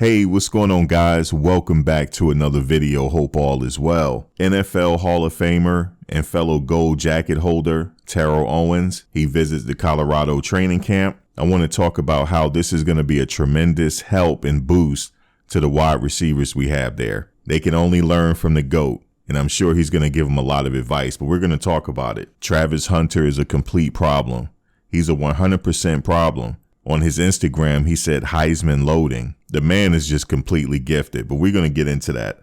Hey, what's going on, guys? Welcome back to another video. Hope all is well. NFL Hall of Famer and fellow gold jacket holder Terrell Owens, he visits the Colorado training camp. I want to talk about how this is going to be a tremendous help and boost to the wide receivers we have there. They can only learn from the GOAT, and I'm sure he's going to give them a lot of advice, but we're going to talk about it. Travis Hunter is a complete problem. He's a 100% problem. On his Instagram, he said Heisman loading. The man is just completely gifted, but we're going to get into that.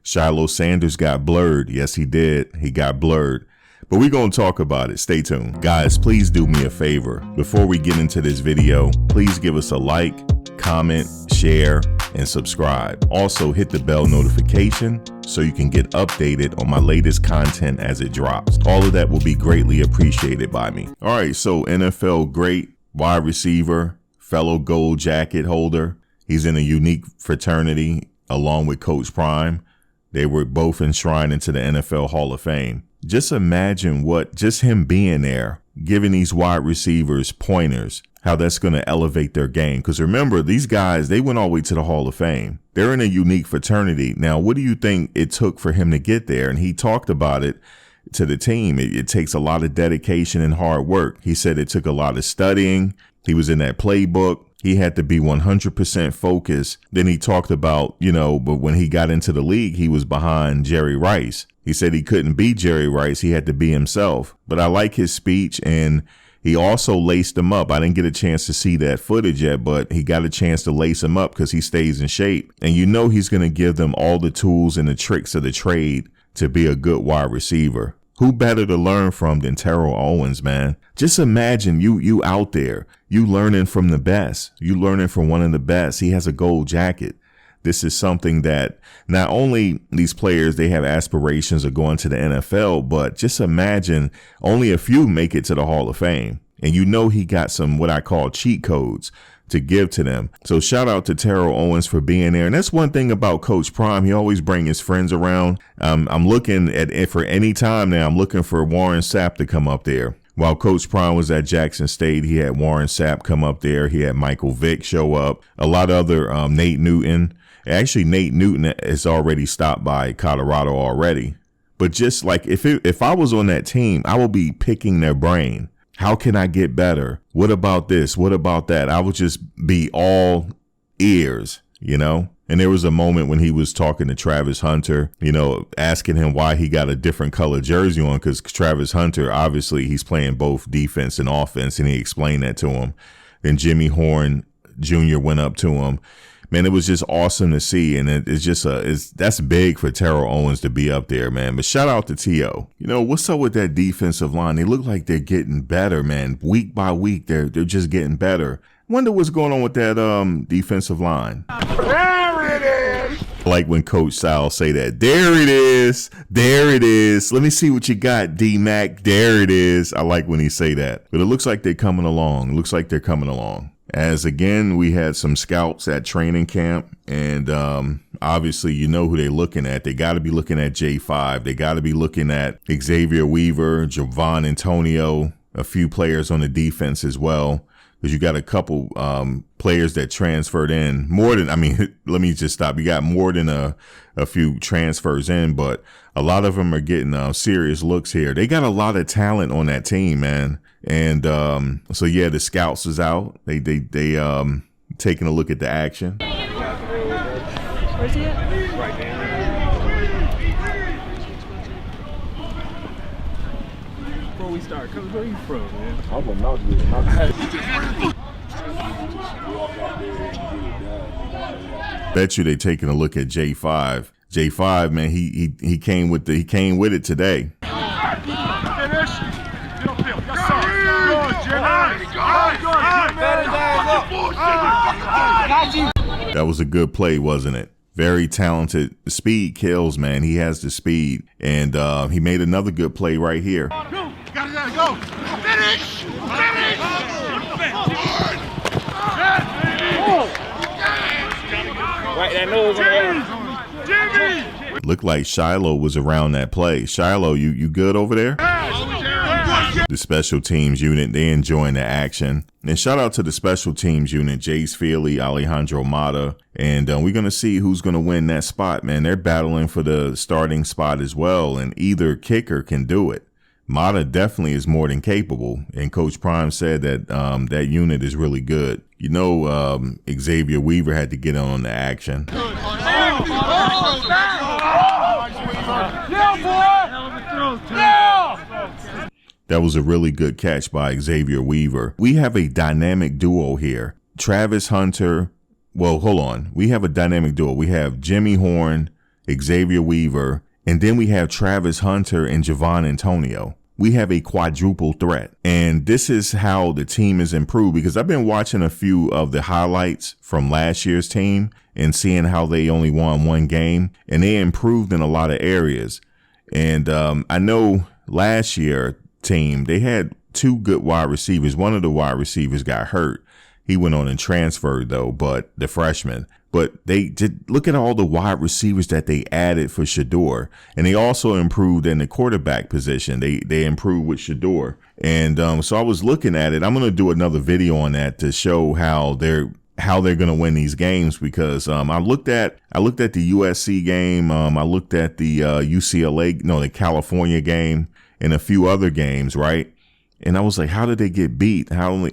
Shilo Sanders got blurred. Yes, he did. He got blurred. But we're going to talk about it. Stay tuned. Guys, please do me a favor. Before we get into this video, please give us a like, comment, share, and subscribe. Also, hit the bell notification so you can get updated on my latest content as it drops. All of that will be greatly appreciated by me. All right, so NFL great wide receiver, fellow gold jacket holder. He's in a unique fraternity along with Coach Prime. They were both enshrined into the NFL Hall of Fame. Just imagine just him being there, giving these wide receivers pointers, how that's going to elevate their game. Because remember, these guys, they went all the way to the Hall of Fame. They're in a unique fraternity. Now, what do you think it took for him to get there? And he talked about it to the team. It takes a lot of dedication and hard work. He said it took a lot of studying. He was in that playbook. He had to be 100% focused. Then he talked about, but when he got into the league, he was behind Jerry Rice. He said he couldn't be Jerry Rice. He had to be himself. But I like his speech, and he also laced him up. I didn't get a chance to see that footage yet, but he got a chance to lace him up because he stays in shape. And he's going to give them all the tools and the tricks of the trade to be a good wide receiver. Who better to learn from than Terrell Owens, man? Just imagine you out there, you learning from the best. You learning from one of the best. He has a gold jacket. This is something that not only these players, they have aspirations of going to the NFL, but just imagine only a few make it to the Hall of Fame. And he got some what I call cheat codes to give to them. So shout out to Terrell Owens for being there. And that's one thing about Coach Prime. He always brings his friends around. I'm looking for any time now, I'm looking for Warren Sapp to come up there. While Coach Prime was at Jackson State, he had Warren Sapp come up there. He had Michael Vick show up. A lot of other Nate Newton. Actually, Nate Newton has already stopped by Colorado already. But just like if I was on that team, I would be picking their brain. How can I get better? What about this? What about that? I would just be all ears, And there was a moment when he was talking to Travis Hunter, asking him why he got a different color jersey on, because Travis Hunter, obviously, he's playing both defense and offense, and he explained that to him. Then Jimmy Horn Jr. went up to him. Man, it was just awesome to see, and that's big for Terrell Owens to be up there, man. But shout out to T.O. What's up with that defensive line? They look like they're getting better, man. Week by week, they're just getting better. Wonder what's going on with that defensive line. There it is. Like when Coach Sal say that. There it is. There it is. Let me see what you got, D-Mac. There it is. I like when he say that. But it looks like they're coming along. It looks like they're coming along. As again, we had some scouts at training camp, and obviously who they're looking at. They got to be looking at J5. They got to be looking at Xavier Weaver, Javon Antonio, a few players on the defense as well. Because you got a couple players that transferred in. Let me just stop. You got more than a few transfers in, but a lot of them are getting serious looks here. They got a lot of talent on that team, man. And so yeah, the scouts is out. They taking a look at the action. Where's he at? Right there. Before we start, where are you from, man? I'm from Knoxville. Bet you they taking a look at J5. J5, man, he came with it today. That was a good play, wasn't it? Very talented. Speed kills, man. He has the speed. And he made another good play right here. Go! Gotta go! Finish! Finish! Right, that nose on Jimmy! Looked like Shilo was around that play. Shilo, you good over there? The special teams unit, they enjoying the action. And shout out to the special teams unit, Jace Feely, Alejandro Mata. And we're going to see who's going to win that spot, man. They're battling for the starting spot as well, and either kicker can do it. Mata definitely is more than capable, and Coach Prime said that that unit is really good. You know, Xavier Weaver had to get on the action. That was a really good catch by Xavier Weaver. We have a dynamic duo here. Travis Hunter. Well, hold on. We have a dynamic duo. We have Jimmy Horn, Xavier Weaver, and then we have Travis Hunter and Javon Antonio. We have a quadruple threat. And this is how the team is improved, because I've been watching a few of the highlights from last year's team and seeing how they only won one game, and they improved in a lot of areas. And I know last year team, they had two good wide receivers. One of the wide receivers got hurt. He went on and transferred though, but the freshman. But they did look at all the wide receivers that they added for Shedeur, and they also improved in the quarterback position. They improved with Shedeur, and so I was looking at it. I'm going to do another video on that to show how they're going to win these games, because I looked at the USC game, I looked at the the California game, and a few other games, right? And I was like, how did they get beat? How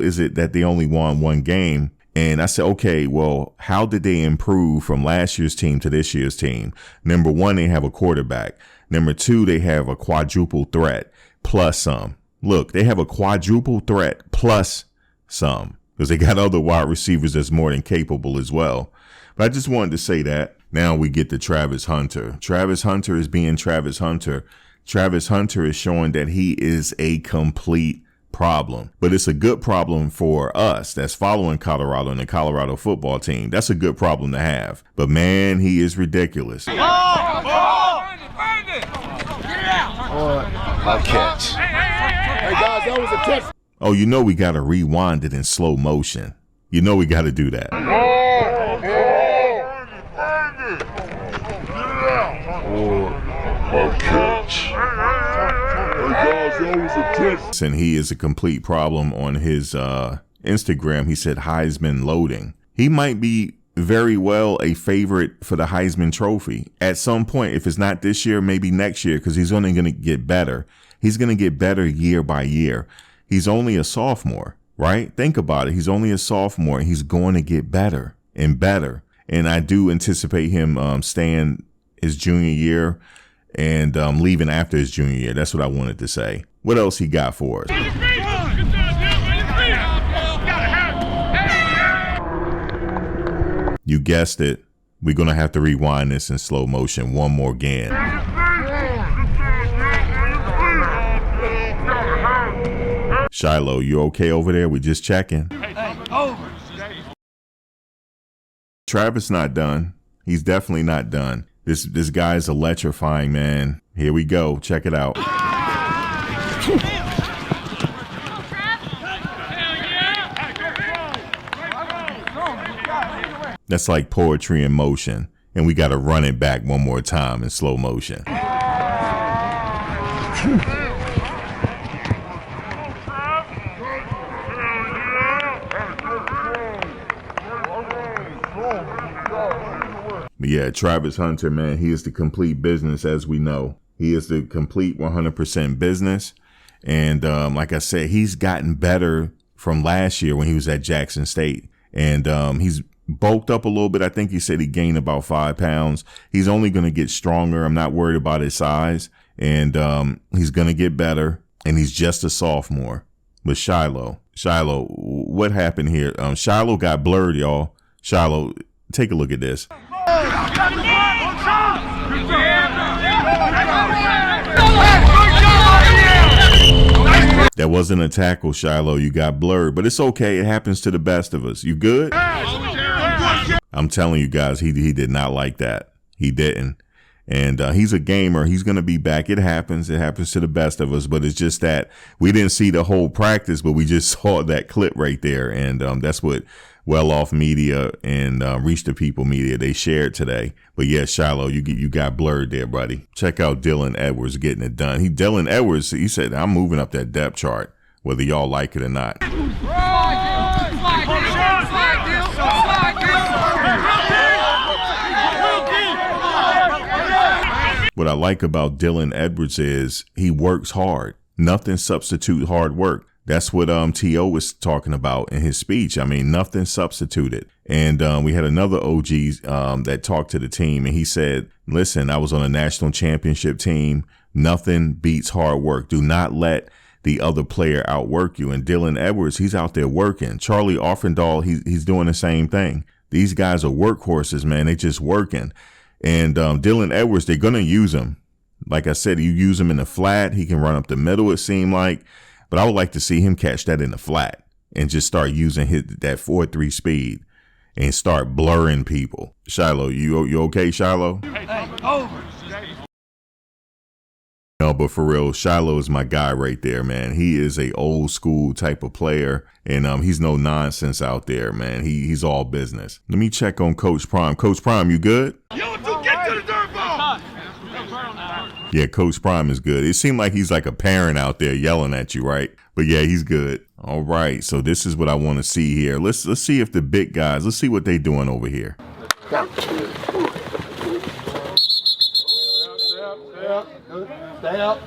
is it that they only won one game? And I said, okay, well, how did they improve from last year's team to this year's team? Number one, they have a quarterback. Number two, they have a quadruple threat plus some. Look, they have a quadruple threat plus some, because they got other wide receivers that's more than capable as well. But I just wanted to say that. Now we get to Travis Hunter. Travis Hunter is being Travis Hunter. Travis Hunter is showing that he is a complete problem, but it's a good problem for us that's following Colorado and the Colorado football team. That's a good problem to have. But man, he is ridiculous. I'll catch. Hey guys, that was a test. Oh, you know we got to rewind it in slow motion. You know we got to do that. I'll catch. And he is a complete problem on his Instagram. He said Heisman loading. He might be very well a favorite for the Heisman Trophy at some point. If it's not this year, maybe next year, because he's only going to get better. He's going to get better year by year. He's only a sophomore, right? Think about it. He's only a sophomore. He's going to get better and better. And I do anticipate him staying his junior year and leaving after his junior year. That's what I wanted to say. What else he got for us? You guessed it. We're going to have to rewind this in slow motion one more again. Shilo, you okay over there? We just checking. Travis not done. He's definitely not done. This guy's electrifying, man. Here we go. Check it out. That's like poetry in motion. And we got to run it back one more time in slow motion. But yeah, Travis Hunter, man, he is the complete business, as we know. He is the complete 100% business. And like I said, he's gotten better from last year when he was at Jackson State. And he's bulked up a little bit. I think he said he gained about 5 pounds. He's only going to get stronger. I'm not worried about his size. And he's going to get better. And he's just a sophomore. But Shilo, what happened here? Shilo got blurred, y'all. Shilo, take a look at this. That wasn't a tackle, Shilo. You got blurred, but it's okay. It happens to the best of us. You good? I'm telling you guys, he did not like that. He didn't. And he's a gamer. He's going to be back. It happens. It happens to the best of us. But it's just that we didn't see the whole practice, but we just saw that clip right there. And that's what Well Off Media and Reach the People Media. They shared today. But yeah, Shilo, you got blurred there, buddy. Check out Dylan Edwards getting it done. Dylan Edwards, he said, I'm moving up that depth chart, whether y'all like it or not. What I like about Dylan Edwards is he works hard. Nothing substitute hard work. That's what T.O. was talking about in his speech. I mean, nothing substituted. And we had another OG that talked to the team, and he said, listen, I was on a national championship team. Nothing beats hard work. Do not let the other player outwork you. And Dylan Edwards, he's out there working. Charlie Offendahl, he's doing the same thing. These guys are workhorses, man. They just working. And Dylan Edwards, they're going to use him. Like I said, you use him in the flat. He can run up the middle, it seemed like. But I would like to see him catch that in the flat and just start using that 4.3 speed and start blurring people. Shilo, you okay, Shilo? Hey, over. No, but for real, Shilo is my guy right there, man. He is a old school type of player, and he's no nonsense out there, man. He's all business. Let me check on Coach Prime. Coach Prime, you good? Yo, dude, get to the dirt ball. Yeah, Coach Prime is good. It seemed like he's like a parent out there yelling at you, right? But yeah, he's good. All right, so this is what I want to see here. Let's see if the big guys, let's see what they doing over here. Stay up.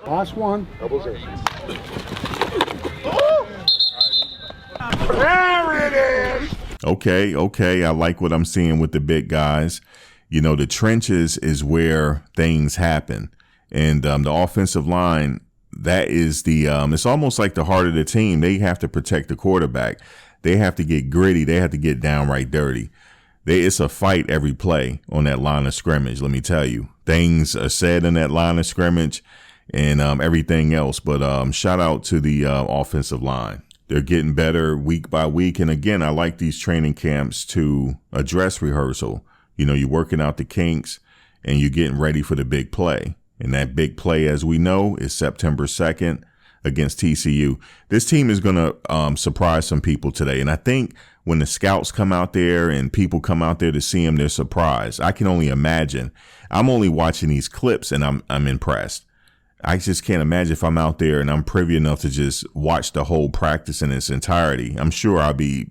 Last one. There it is. Okay. I like what I'm seeing with the big guys. You know, the trenches is where things happen. And the offensive line, that is it's almost like the heart of the team. They have to protect the quarterback. They have to get gritty. They have to get downright dirty. It's a fight every play on that line of scrimmage, let me tell you. Things are said in that line of scrimmage and everything else. But shout out to the offensive line. They're getting better week by week. And again, I like these training camps to address rehearsal. You know, you're working out the kinks and you're getting ready for the big play. And that big play, as we know, is September 2nd against TCU. This team is going to surprise some people today. And I think when the scouts come out there and people come out there to see them, they're surprised. I can only imagine. I'm only watching these clips and I'm impressed. I just can't imagine if I'm out there and I'm privy enough to just watch the whole practice in its entirety. I'm sure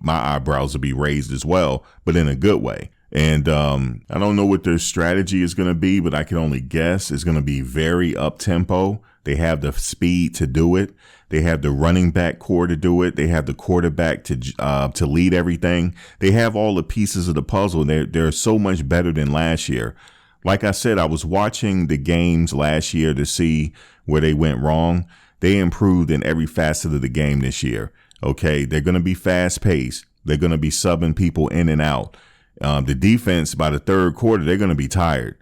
my eyebrows will be raised as well, but in a good way. And I don't know what their strategy is going to be, but I can only guess it's going to be very up-tempo. They have the speed to do it. They have the running back core to do it. They have the quarterback to lead everything. They have all the pieces of the puzzle. They're so much better than last year. Like I said, I was watching the games last year to see where they went wrong. They improved in every facet of the game this year. Okay, they're going to be fast-paced. They're going to be subbing people in and out. The defense, by the third quarter, they're going to be tired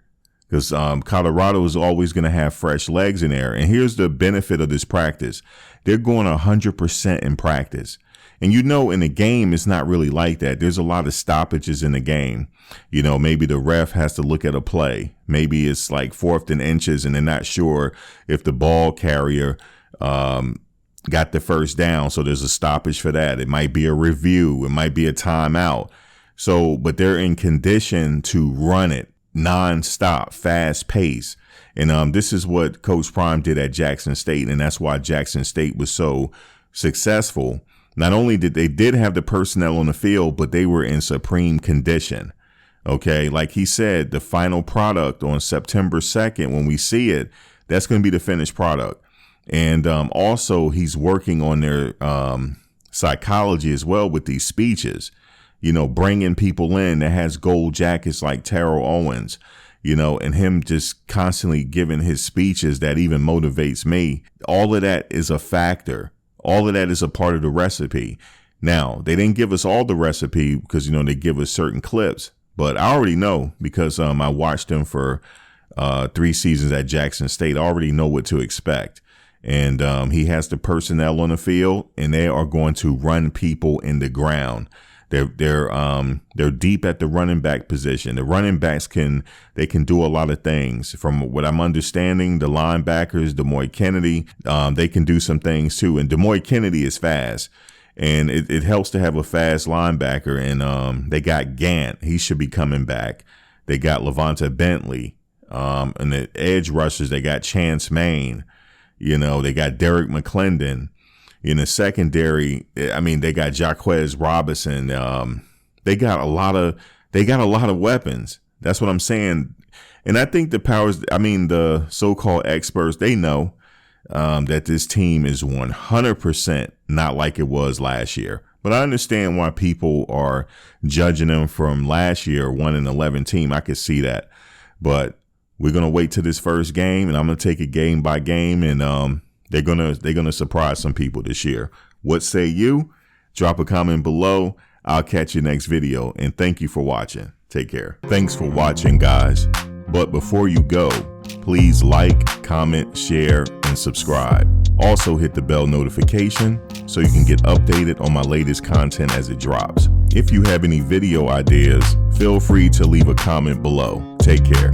because Colorado is always going to have fresh legs in there. And here's the benefit of this practice. They're going 100% in practice. And you know, in the game, it's not really like that. There's a lot of stoppages in the game. You know, maybe the ref has to look at a play. Maybe it's like 4th and inches and they're not sure if the ball carrier got the first down. So there's a stoppage for that. It might be a review. It might be a timeout. So, but they're in condition to run it nonstop, fast pace. And this is what Coach Prime did at Jackson State. And that's why Jackson State was so successful. Not only did they have the personnel on the field, but they were in supreme condition. Okay, like he said, the final product on September 2nd, when we see it, that's going to be the finished product. And also, he's working on their psychology as well with these speeches. You know, bringing people in that has gold jackets like Terrell Owens, you know, and him just constantly giving his speeches that even motivates me. All of that is a factor. All of that is a part of the recipe. Now, they didn't give us all the recipe because, you know, they give us certain clips. But I already know because I watched them for 3 seasons at Jackson State. I already know what to expect. And he has the personnel on the field, and they are going to run people in the ground. They're deep at the running back position. The running backs can do a lot of things. From what I'm understanding, the linebackers, Demoy Kennedy, they can do some things too. And Demoy Kennedy is fast. And it helps to have a fast linebacker. And they got Gant. He should be coming back. They got Levante Bentley. And the edge rushers, they got Chance Main. You know, they got Derek McClendon. In the secondary, I mean, they got Jaquez Robinson. They got a lot of weapons. That's what I'm saying. And I think the so-called experts, they know that this team is 100% not like it was last year. But I understand why people are judging them from last year, 1-11 team. I could see that. But we're going to wait till this first game, and I'm going to take it game by game, and they're gonna surprise some people this year. What say you? Drop a comment below. I'll catch you next video, and thank you for watching. Take care. Thanks for watching, guys. But before you go, please like, comment, share, and subscribe. Also hit the bell notification so you can get updated on my latest content as it drops. If you have any video ideas, feel free to leave a comment below. Take care.